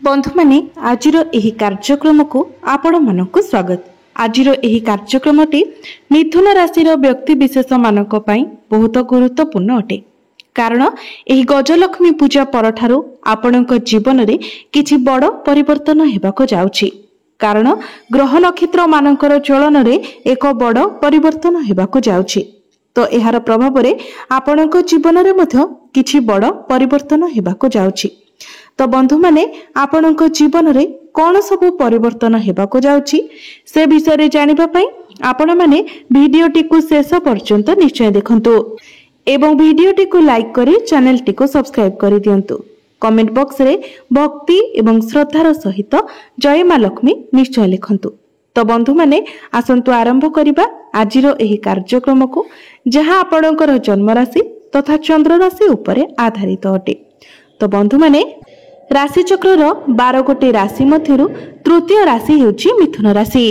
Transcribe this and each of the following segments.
बंधु माने आजिर एही कार्यक्रम को आपण मानक स्वागत। आजिर एही कार्यक्रमटी मिथुन राशिर व्यक्ति विशेष मानक पई बहुत गुरुत्वपूर्ण अटे। कारण एही गजलक्ष्मी पूजा परठारु आपणक जीवन रे किछि बड़ परिवर्तन हेबाको जाउछि। कारण ग्रह नक्षत्र मानकर चलन रे एक बड़ परिवर्तन हेबाको जाउछि। तो एहार प्रभाव रे आपणक जीवन रे मध्य किछि बड़ परिवर्तन हेबाको जाउछि। तो बंधु माने आपणक जीवन रे कौन सबु परिवर्तन हेबाको जाउछि से विषय रे जानिबा पई आपण माने वीडियोटी को शेष पर्यंत निश्चय देखंतु एवं वीडियोटी को लाइक करी चैनल टी को सब्सक्राइब करि दियंतु। कमेंट बॉक्स रे भक्ति एवं श्रद्धार सहित जय मां लक्ष्मी निश्चय लिखंतु। तो बंधु माने आसंतु आरंभ करिबा आजिरो एही कार्यक्रम को जहां आपणकर जन्म राशि तथा चंद्र राशि उपरे आधारित अटे। तो बंधु माने राशि चक्र 12 गोटे राशि मध्यरु तृतीय राशि हेउची मिथुन राशि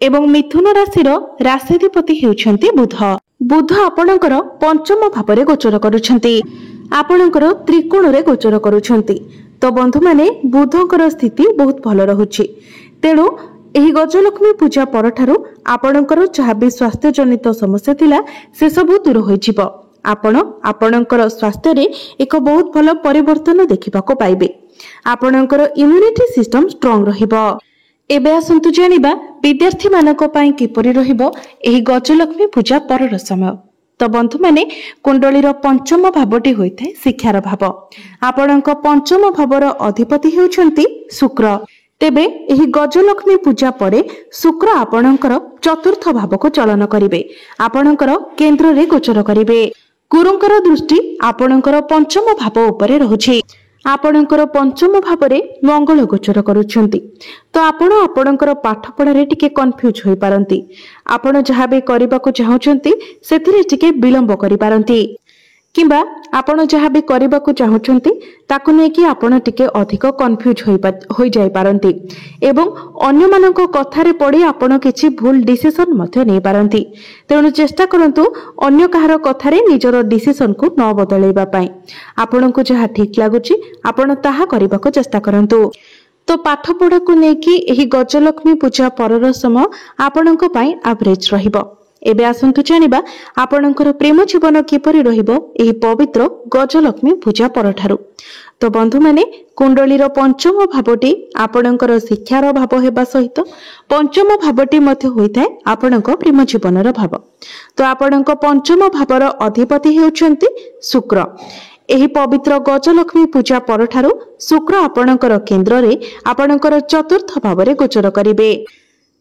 एवं मिथुन राशि राशिधिपति हेउछंती बुध। बुध आपणकर पंचम भाव गोचर करुछंती, आपणकर त्रिकोण रे गोचर करुछंती। तो बंधु माने बुधकर स्थिति बहुत भल रहुछि। तेणु एही गजलक्ष्मी पूजा परठारु आपणकर जहा भी स्वास्थ्य जनित समस्या थिला से सब दूर होई जिवो। आपणकर स्वास्थ्य रे एक बहुत भल परिवर्तन देखिबाको पाइबे। आपणकर इम्यूनिटी सिस्टम स्ट्रांग रहिबो। एबे आसंतु जानिबा विद्यार्थी मानक पई किपरि रहिबो एही गजलक्ष्मी पूजा परर समय। तो बंधु माने कुंडलीर पंचम भावटी होइथाय शिक्षार भाव। आपणक पंचम भावर अधिपति हेउछंती शुक्र। तेबे एही गजलक्ष्मी पूजा परे शुक्र आपणकर चतुर्थ भाव को चलन करिवे, आपणकर केंद्र रे गोचर करिवे। गुरुंकर दृष्टि आपणकर पंचम भाव उपरे रहुछि। आपणकर पंचम भावरे मंगल गोचर करुछंती। तो आपणकर पाठ पढ़ा रे टिके कंफ्यूज होई पारंती। आपण जहा बे करबाको चाहुचंती सेथिरे टिके विलंब करि पारंती, किंबा आपण जहा भी करबाको चाहुचंती ताकु नै कि आपण टिके अधिक कंफ्यूज होई जाय पारंती एवं अन्य मानको कथा रे पड़ी आपण किछि भूल डिसिजन मध्य नै पारंती। तेणु चेष्टा करंतु अन्य कहार कथा रे निजर डिसिजन को न बदलैबा पई। आपनको जहा ठीक लागुची आपण ताहा करबाको चेष्टा करंतु। तो पाठ पढ़ा को नै कि एही गजलक्ष्मी पूजा परर समय आपनको पई एवरेज रहिबो। एबे आसंतु जानिबा आपणकर प्रेम जीवन किपरि रहिबो एही पवित्र गजलक्ष्मी पूजा परठारु। तो बंधु माने कुंडलीर पंचम भावटी आपणकर शिक्षार भाव हेबा सहित पंचम भावटी मध्य होइथाय आपणक प्रेम जीवनर भाव। तो आपणक पंचम भावर अधिपति हेउछंती शुक्र। एही पवित्र गजलक्ष्मी पूजा परठारु शुक्र आपणकर केंद्र रे आपणकर चतुर्थ भाव रे गोचर करिवे।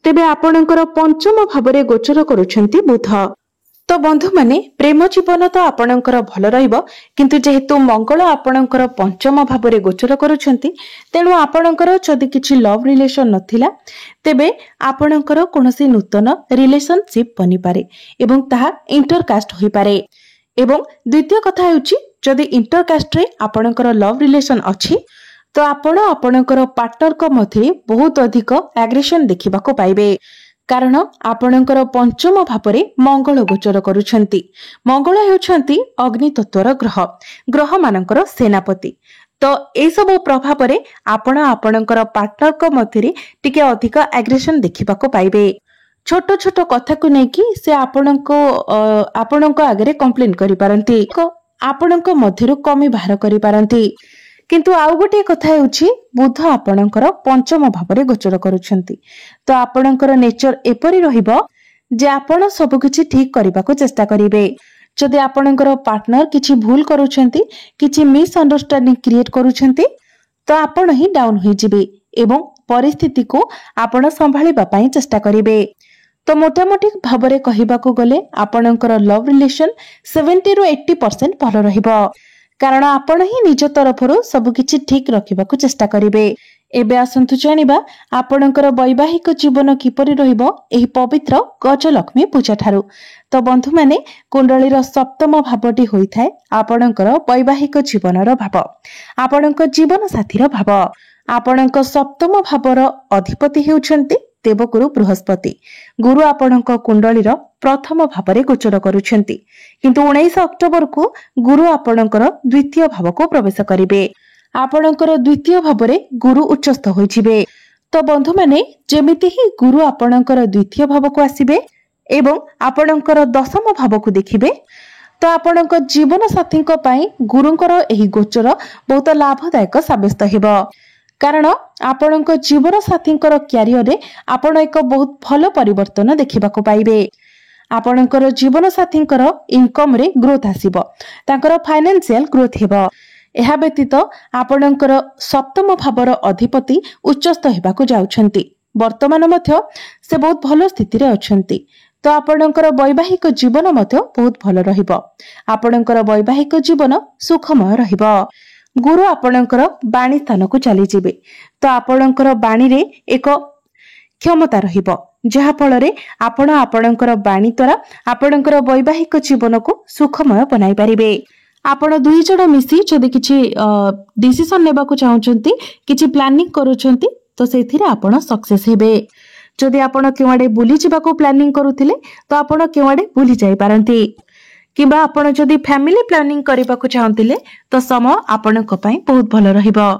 तेबे आपणकर पंचम भावरे गोचर करुछंती बुध। तो बंधु माने प्रेम जीवन तो आपणकर भल रहिबो, किंतु जेहेतु मंगल आपणकर पंचम भावरे गोचर करुछंती तेणु आपणकर जदि किछि लव रिलेशन नथिला तेबे आपणकर कोनोसी नूतन रिलेशनशिप बनि पारे एवं ताहा इंटरकास्ट होई पारे। एवं द्वितीय कथा हेउची जदि इंटरकास्ट रे आपणकर लव रिलेशन अछि तो आपणकर पार्टनर को मध्य बहुत अधिक एग्रेशन देखिबा को पाइबे। कारण आपणकर पंचम भावरे मंगल गोचर करुछंती। मंगल हेउछंती अग्नि तत्वर ग्रह मानकर सेनापति। तो ए सब प्रभाव रे आपणकर पार्टनर को मध्य टिके अधिक एग्रेशन देखिबा को पाइबे। छोट छोट कथा को नै कि से आपणको आगे कंप्लेन करि पारंती, आपणको मध्यरु कमी बाहर करि पारंती। किंतु आउ गोटे कथा हेउछि बुध आपणकर पंचम भावरे गोचर करुछंती। तो आपणकर नेचर एपरि रहिबो जे आपण सब किछि ठीक करबा को चेष्टा करिवे। जदि आपणकर पार्टनर किछि भूल करूछंती, किछि मिसअंडरस्टैंडिंग क्रिएट करूछंती तो आपण ही डाउन होई जिवे एवं परिस्थिति को आपण संभाळिबा पई चेष्टा करिवे। तो मोटामोटी भावरे कहिबाको गले आपणकर लव रिलेशन 70 रु 80% भल रहिबो। कारण आपण ही निज तरफरु सब किछि ठीक रखिबाकू चेष्टा करिवे। एबे आसंतु जानिबा आपणकर वैवाहिक जीवन किपरि रहिबो एही पवित्र गजलक्ष्मी पूजा ठारु। तो बंधु माने कुंडलीर सप्तम भावटी होइथाय आपणकर वैवाहिक जीवनर भाव, आपणक जीवन साथीर भाव। आपणक सप्तम भावर अधिपति हेउछंती देवगुरु बृहस्पति। गुरु आपणक कुंडलीर प्रथम भावरे गोचर करुछंती, किंतु 19 अक्टोबर को गुरु आपणकर द्वितीय भाव को प्रवेश करिवे। आपणकर द्वितीय भाव गुरु उच्चस्थ होइजिबे। तो बंधु माने जेमिति ही गुरु आपणकर द्वितीय भाव को आसीबे एवं आपणकर दशम भाव को देखिबे तो आपणक जीवन साथी गुरुंकर एही गोचर बहुत लाभदायक साब्यस्त हेबो। कारण आपणक जीवन साथी क्यारियर रे आपण एक बहुत भल परिवर्तन देखिबा को पाइबे। आपणकर जीवन साथी इनकम रे ग्रोथ आसीबो, तांकर फाइनेंशियल ग्रोथ हेबो। एहा व्यतीत आपणकर सप्तम भावर अधिपति उच्चस्थ हेबाकु जाउछंती। वर्तमान मध्य से बहुत भल स्थिति रे अछंती। तो आपणकर वैवाहिक जीवन मध्य बहुत भल रहिबो। आपणकर वैवाहिक जीवन सुखमय रहिबो। गुरु आपणकर बाणी स्थान को चली जिबे तो आपणकर बाणी रे एक क्षमता रहिबो, जहा फल रे आपण आपणकर बाणी द्वारा आपणकर वैवाहिक जीवन को सुखमय बनाई परिबे। आपण दुई जण मिसी जदि किछि डिसिजन नेबा को चाहुचंती, किछि प्लानिंग करूचंती तो सेथिरे आपण सक्सेस हेबे। जदि आपण केवाडे बुली जिबाको प्लानिंग करूथिले तो आपण केवाडे बुली जाई पारंती, किबा आपण जदि फैमिली प्लानिंग करबाको चाहंतिले तो समय आपणक पई बहुत भल रहिबो।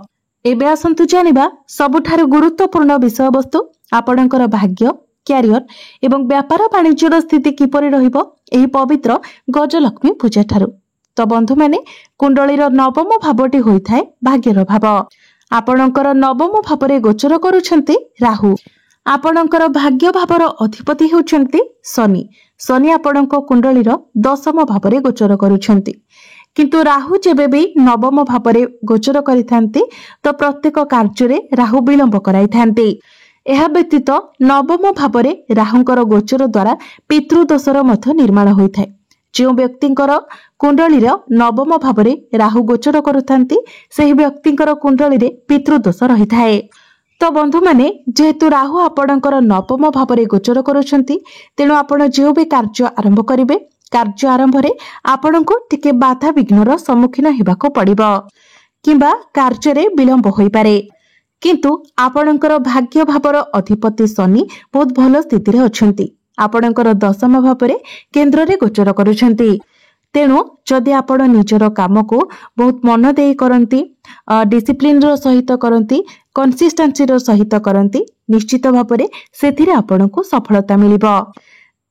एबे आसंतु जानिबा सबुठारु गुरुत्वपूर्ण विषय वस्तु आपणकर भाग्य, क्यारियर एवं व्यापार वाणिज्यर स्थिति किपरि रहिबो एही पवित्र गजलक्ष्मी पूजा ठारू। तो बंधु माने कुंडलीर नवम भावटी होइथाय भाग्यर भाव। आपणकर नवम भावरे गोचर करूछंती राहु। आपणकर भाग्य भावर अधिपति हेउछंती शनि। शनि आपणक कुंडलीर दशम भावरे गोचर करूछंती, किंतु राहु जेबे भी नवम भावरे गोचर करिथांती तो प्रत्येक कार्य राहु विलंब कराइथांती। एहा व्यतीत नवम भावरे राहुंकर गोचर द्वारा पितृदोषर मध्य निर्माण होइथाय। जो व्यक्तिंकर कुंडलीर नवम भावरे राहु गोचर करुथांती सेही व्यक्तिंकर कुंडलीरे पितृदोष रहिथाय। तो बंधु माने जेहेतु राहु आपणकर नवम भावरे गोचर करूछंती, तेणु आपण जो भी कार्य आरंभ करिवे कार्य आरंभ रे आपणको टिके बाधा विघ्नर सम्मुखीन हेबाको पड़िबो, किंबा कार्य रे विलंब होई पारे। किंतु आपणकर भाग्य भावर अधिपति शनि बहुत भल स्थिति रे अछंती। आपणकर दशम भावरे केंद्र रे गोचर करूछंती। तेणु जदि आपण निजर काम को बहुत मन देई करंती, डिसिप्लिन रो सहित करंती, कंसिस्टेंसी रो सहित करंती, निश्चित भावरे सेथिरे आपणको सफलता मिलिबो।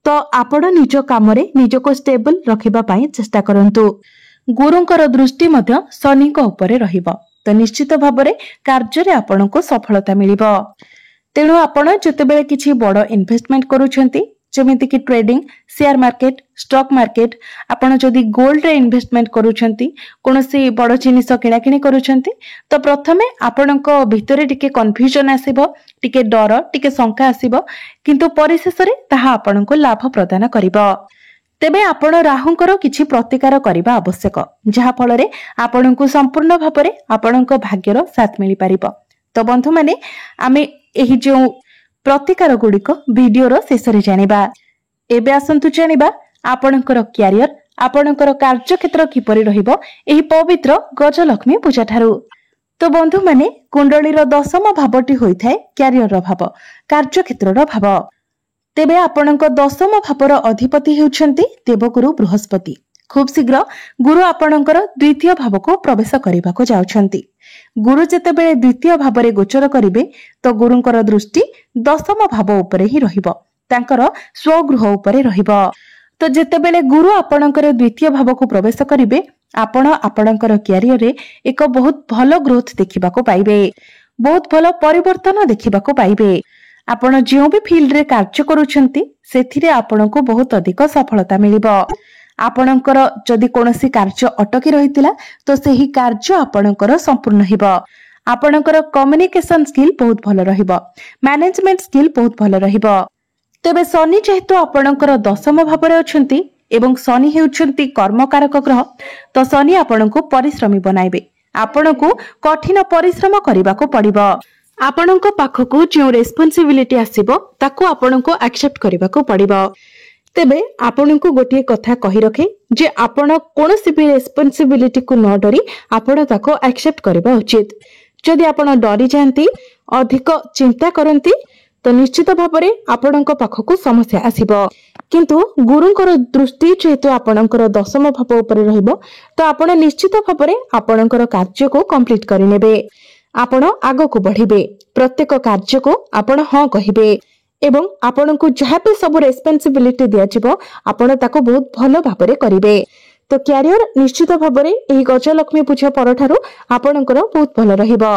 तो आपण निज काम रे निजको स्टेबल रखिबा पई चेष्टा करंतु। गुरुंकर दृष्टि मध्य शनि को ऊपर रहिबो, तो निश्चित भावरे कार्य रे आपणको सफलता मिलिबो। तेणु आपण जतेबेले किछि बड़ इन्वेस्टमेंट करूछंती, जेमिति कि trading, share market, stock market, आपण जदि गोल्ड रे इन्वेस्टमेंट करूछंती, कोनोसी बड़ जिनिस किणाकिणी करूछंती, तो प्रथमे आपणक भितरे टिके कन्फ्यूजन आसीबो, टिके डर, टिके शंका आसीबो, किंतु परिशेष रे ताहा आपणको लाभ प्रदान करिबो। तेबे आपण राहुंकर किछि प्रतिकार करिबा आवश्यक, जहा फल रे आपणको संपूर्ण भावरे आपणक भाग्यर साथ मिलि पारिबो। तो बंधु माने आमे एही जो प्रतिकार गुड़िक वीडियोर शेष रे जानिबा। एबे आसंतु जानिबा आपणकर क्यारियर, आपणकर कार्यक्षेत्र किपरि रहिबो एही पवित्र गजलक्ष्मी पूजा ठारू। तो बंधु माने कुंडलीर दशम भावटी होइथाय क्यारियर भाव, कार्यक्षेत्रर भाव। तेबे आपणक दशम भावर अधिपति हेउछंती देवगुरु बृहस्पति। खूब शीघ्र गुरु आपणकर द्वितीय भाव को प्रवेश करने को जाउछंती। गुरु जेतेबेले द्वितीय भाव रे गोचर करिवे तो गुरुंकर दृष्टि दशम भाव उपरे ही रहिबो, तांकर स्वगृह उपरे रहिबो। तो जेतेबेले गुरु आपणकर द्वितीय भाव को प्रवेश करिवे आपण आपणकर क्यारियर रे एक बहुत भलो ग्रोथ देखिबा को पाइबे, बहुत भलो परिवर्तन देखिबा को पाइबे। आपण जो भी फील्ड रे कार्य करूछंती सेथिरे आपणको बहुत अधिक सफलता मिलिबो। आपणकर जदि कोनोसी कार्य अटकी रहितिला तो सेही कार्य आपणकर संपूर्ण हेबो। आपणकर कम्युनिकेशन स्किल बहुत भलो रहिबो, मैनेजमेंट स्किल बहुत भलो रहिबो। तेबे शनि जेहेतु आपणकर दशम भावरे अछंती एवं शनि हेउछंती कर्मकारक ग्रह, तो शनि आपणको परिश्रमी बनाइबे। आपणको कठिन परिश्रम करबाको पड़िबो। आपणको पाखको जो रेस्पोंसिबिलिटी आसीबो ताको आपणको एक्सेप्ट करबाको पड़िबो। तेबे आपणको गोटे कथा कहि रखे जे आपण कोनोसी भी रेस्पोंसिबिलिटी को न डरी आपण ताको एक्सेप्ट करबा उचित। जदि आपण डरी जानती, अधिक चिंता करंती, तो निश्चित भाव में आपणक पाखक समस्या आसीबो। किंतु गुरुंकर दृष्टि जेहेतु आपणकर दशम भाव उपरे रहिबो तो आपण निश्चित भाव में आपणकर कार्य को कंप्लीट करिनेबे। आपण आग को बढ़िबे, प्रत्येक कार्य को आपण हाँ कहिबे एवं आपण को जहाँ भी सब रेस्पॉन्सिबिलिटी दिया आपण ताको बहुत भलो भाव में करिबे। तो क्यारियर निश्चित भाव में एही गजलक्ष्मी पूजा परठारु आपणकर बहुत भलो रहिबो।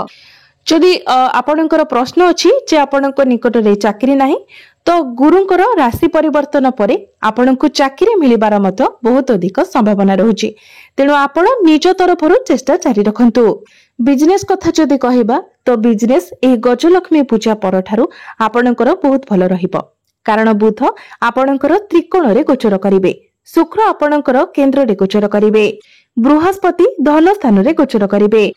जदि आपणकर प्रश्न अछि जे आपणक निकट रे चाकरी नाही तो गुरुंकर राशि परिवर्तन परे आपणक चाकरी मिलिबार मत बहुत अधिक संभावना रहुछि। तेणु आपण निज तरफरु चेष्टा जारी रखंतु। बिजनेस कथा जदि कहबा तो बिजनेस एही गजलक्ष्मी पूजा परठारु आपणकर बहुत भलो रहिबो। कारण बुध आपणकर त्रिकोण रे गोचर करिवे, शुक्र आपणकर केंद्र रे गोचर करिवे, बृहस्पति धन स्थान रे गोचर करिवे।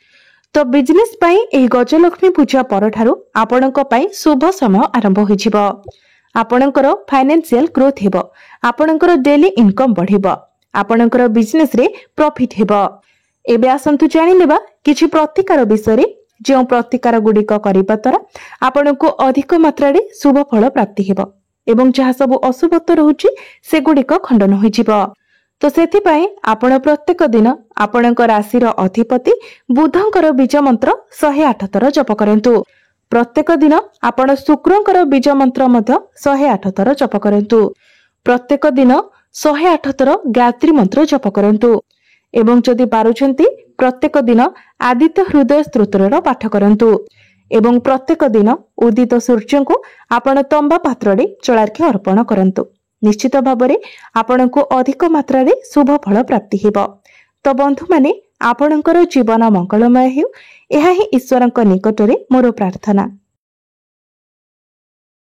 तो बिजनेस पाई एही गजलक्ष्मी पूजा परठारु आपणक पाई शुभ समय आरंभ होइजिबो। आपणकर फाइनेंशियल ग्रोथ हेबो, आपणकर डेली इनकम बढ़िबो, आपणकर बिजनेस रे प्रॉफिट हेबो। एबे आसंतु जानि लेबा किछि प्रतिकार विषय रे। जो प्रतिकार गुडिक करिबा द्वारा आपणको अधिक मात्रा रे शुभ फल प्राप्ति हेबो एवं जहा सब अशुभत्व रहुछि से गुडिक खंडन होइजिबो। तो सेथि पई आपण प्रत्येक दिन आपणक राशि रो अधिपति बुधंकर बीज मंत्र 108 थर जप करंतु। प्रत्येक दिन आपण शुक्रंकर बीज मंत्र मध्य 108 थर जप करंतु। प्रत्येक दिन 108 थर गायत्री मंत्र जप करंतु एवं जदि पारुछंती प्रत्येक दिन आदित्य हृदय स्तोत्रर पाठ करंतु एवं प्रत्येक दिन उदित सूर्य को आपण तंबा पात्र रे जलार्घ्य अर्पण करंतु। निश्चित भाव में आपण को अधिक मात्रा रे शुभ फल प्राप्ति हेबो। तो बंधु माने आपणकर जीवन मंगलमय हेउ, एहा ही ईश्वरक निकट रे मोर प्रार्थना।